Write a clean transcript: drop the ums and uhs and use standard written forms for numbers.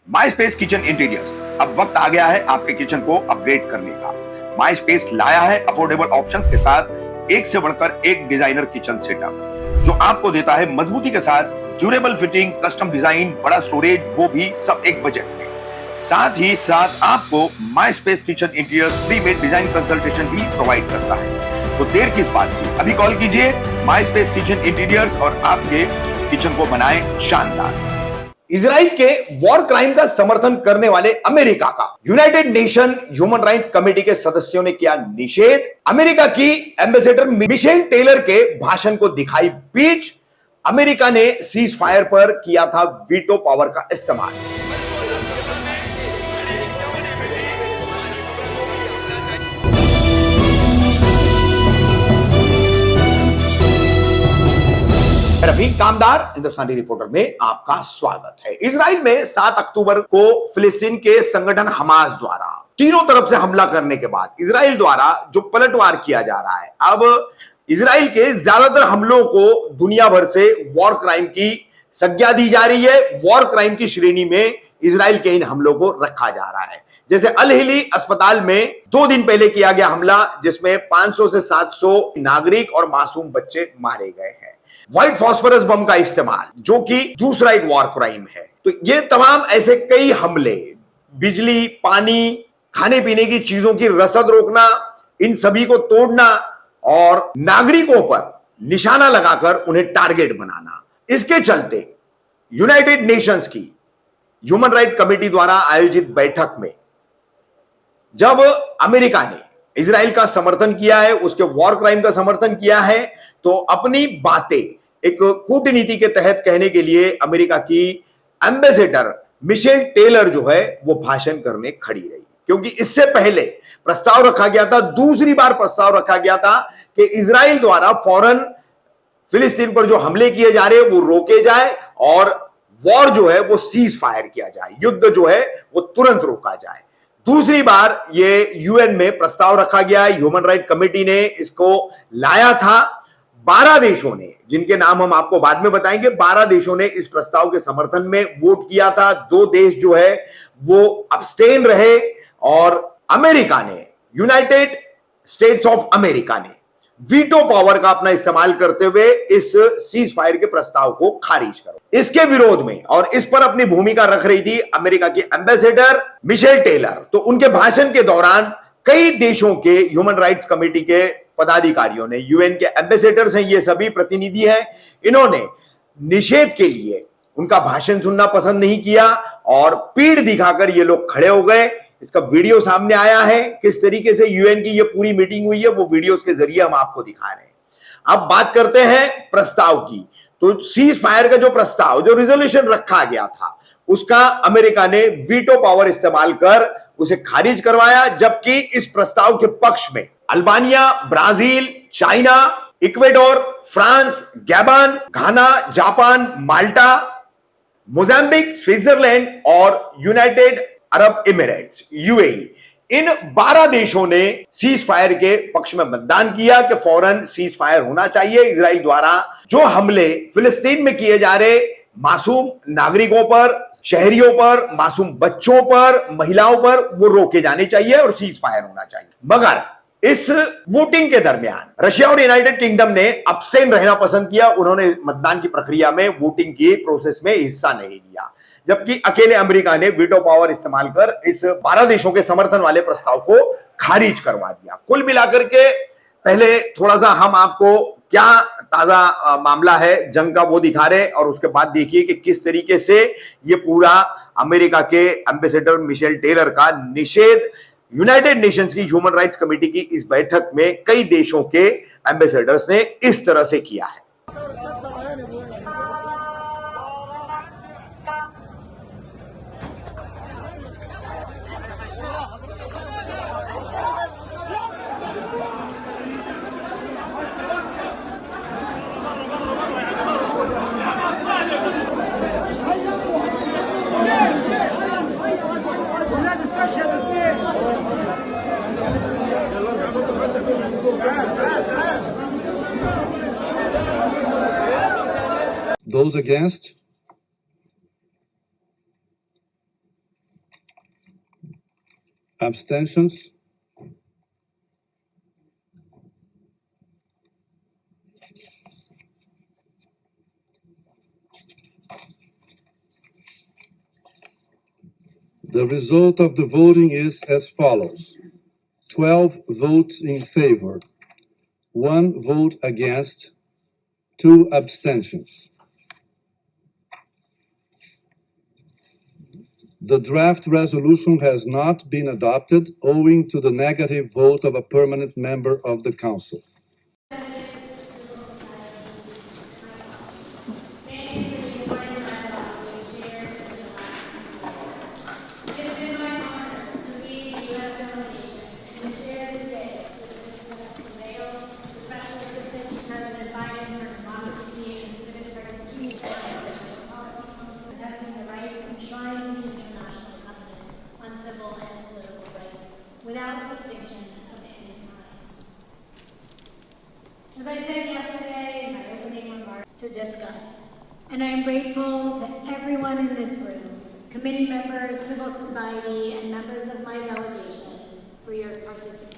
माई space kitchen interiors, अब वक्त आ गया है आपके किचन को अपग्रेड करने का। माई स्पेस लाया है अफोर्डेबल ऑप्शंस के साथ एक से बढ़कर एक डिजाइनर किचन सेटअप जो आपको देता है मजबूती के साथ ड्यूरेबल फिटिंग, कस्टम डिजाइन, बड़ा स्टोरेज, वो भी सब एक बजट में। साथ ही साथ आपको माई स्पेस किचन इंटीरियर्स फ्री में डिजाइन कंसल्टेशन भी प्रोवाइड करता है। तो देर किस बात की, अभी कॉल कीजिए माई स्पेस किचन इंटीरियर्स और आपके किचन को बनाए शानदार। इजराइल के वॉर क्राइम का समर्थन करने वाले अमेरिका का United nation human right committee के सदस्यों ने किया निषेध। अमेरिका की एम्बेसडर मिशेल टेलर के भाषण को दिखाई पीठ। अमेरिका ने सीज फायर पर किया था वीटो पावर का इस्तेमाल। रफीक कामदार हिंदुस्तानी रिपोर्टर में आपका स्वागत है। इजराइल में 7 अक्टूबर को फिलिस्तीन के संगठन हमास द्वारा तीनों तरफ से हमला करने के बाद इजराइल द्वारा जो पलटवार किया जा रहा है, अब इजराइल के ज्यादातर हमलों को दुनिया भर से वॉर क्राइम की संज्ञा दी जा रही है। वॉर क्राइम की श्रेणी में इजराइल के इन हमलों को रखा जा रहा है। जैसे अल हिली अस्पताल में 2 दिन पहले किया गया हमला, जिसमें 500 से 700 नागरिक और मासूम बच्चे मारे गए हैं। व्हाइट फास्फोरस बम का इस्तेमाल, जो कि दूसरा एक वॉर क्राइम है। तो ये तमाम ऐसे कई हमले, बिजली, पानी, खाने पीने की चीजों की रसद रोकना, इन सभी को तोड़ना और नागरिकों पर निशाना लगाकर उन्हें टारगेट बनाना, इसके चलते यूनाइटेड नेशंस की ह्यूमन राइट कमेटी द्वारा आयोजित बैठक में जब अमेरिका ने इजराइल का समर्थन किया है, उसके वॉर क्राइम का समर्थन किया है, तो अपनी बातें एक कूटनीति के तहत कहने के लिए अमेरिका की एम्बेसडर मिशेल टेलर जो है वो भाषण करने खड़ी रही। क्योंकि इससे पहले प्रस्ताव रखा गया था, दूसरी बार प्रस्ताव रखा गया था कि इजराइल द्वारा फौरन फिलिस्तीन पर जो हमले किए जा रहे हैं वो रोके जाए और वॉर जो है वो सीज फायर किया जाए, युद्ध जो है वो तुरंत रोका जाए। दूसरी बार ये यूएन में प्रस्ताव रखा गया, ह्यूमन राइट कमेटी ने इसको लाया था। 12 देशों ने, जिनके नाम हम आपको बाद में बताएंगे, 12 देशों ने इस प्रस्ताव के समर्थन में वोट किया था। 2 देश जो है वो अब्स्टेन रहे और अमेरिका ने, यूनाइटेड स्टेट्स ऑफ अमेरिका ने वीटो पावर का अपना इस्तेमाल करते हुए इस सीज फायर के प्रस्ताव को खारिज करा। इसके विरोध में और इस पर अपनी भूमिका रख रही थी अमेरिका की एम्बेसडर मिशेल टेलर। तो उनके भाषण के दौरान कई देशों के ह्यूमन राइट्स कमेटी के पदाधिकारियों ने, यूएन के एम्बेसडर्स हैं, ये सभी प्रतिनिधि हैं, इन्होंने निषेध के लिए उनका भाषण सुनना पसंद नहीं किया और पीठ दिखाकर ये लोग खड़े हो गए। इसका वीडियो सामने आया है, किस तरीके से यूएन की ये पूरी मीटिंग हुई है, वो वीडियोस के जरिए हम आपको दिखा रहे हैं। अब बात करते हैं प्रस्ताव की। तो सीज फायर का जो प्रस्ताव, जो रिजोल्यूशन रखा गया था, उसका अमेरिका ने वीटो पावर इस्तेमाल कर उसे खारिज करवाया, जबकि इस प्रस्ताव के पक्ष में Albania, Brazil, China, Ecuador, France, Gabon, Ghana, Japan, Malta, Mozambique, Switzerland और यूनाइटेड अरब इमिरेट्स यूएई, इन 12 देशों ने सीज फायर के पक्ष में मतदान किया कि फौरन सीज फायर होना चाहिए। इजराइल द्वारा जो हमले फिलिस्तीन में किए जा रहे मासूम नागरिकों पर, शहरियों पर, मासूम बच्चों पर, महिलाओं पर, वो रोके जाने चाहिए और सीज फायर होना चाहिए। मगर इस वोटिंग के दरमियान रशिया और यूनाइटेड किंगडम ने अब्स्टेन रहना पसंद किया। उन्होंने मतदान की प्रक्रिया में, वोटिंग की प्रोसेस में हिस्सा नहीं लिया, जबकि अकेले अमेरिका ने वीटो पावर इस्तेमाल कर इस 12 देशों के समर्थन वाले प्रस्ताव को खारिज करवा दिया। कुल मिलाकर के पहले थोड़ा सा हम आपको क्या ताजा मामला है जंग का वो दिखा रहे, और उसके बाद देखिए कि किस तरीके से ये पूरा अमेरिका के एम्बेसडर मिशेल टेलर का निषेध यूनाइटेड नेशंस की ह्यूमन राइट्स कमेटी की इस बैठक में कई देशों के एम्बेसडर्स ने इस तरह से किया है। Those against? Abstentions? The result of the voting is as follows: 12 votes in favor, 1 vote against, 2 abstentions. The draft resolution has not been adopted owing to the negative vote of a permanent member of the council. Without distinction of any kind. As I said yesterday in my opening remarks, to discuss, and I am grateful to everyone in this room, committee members, civil society, and members of my delegation for your participation.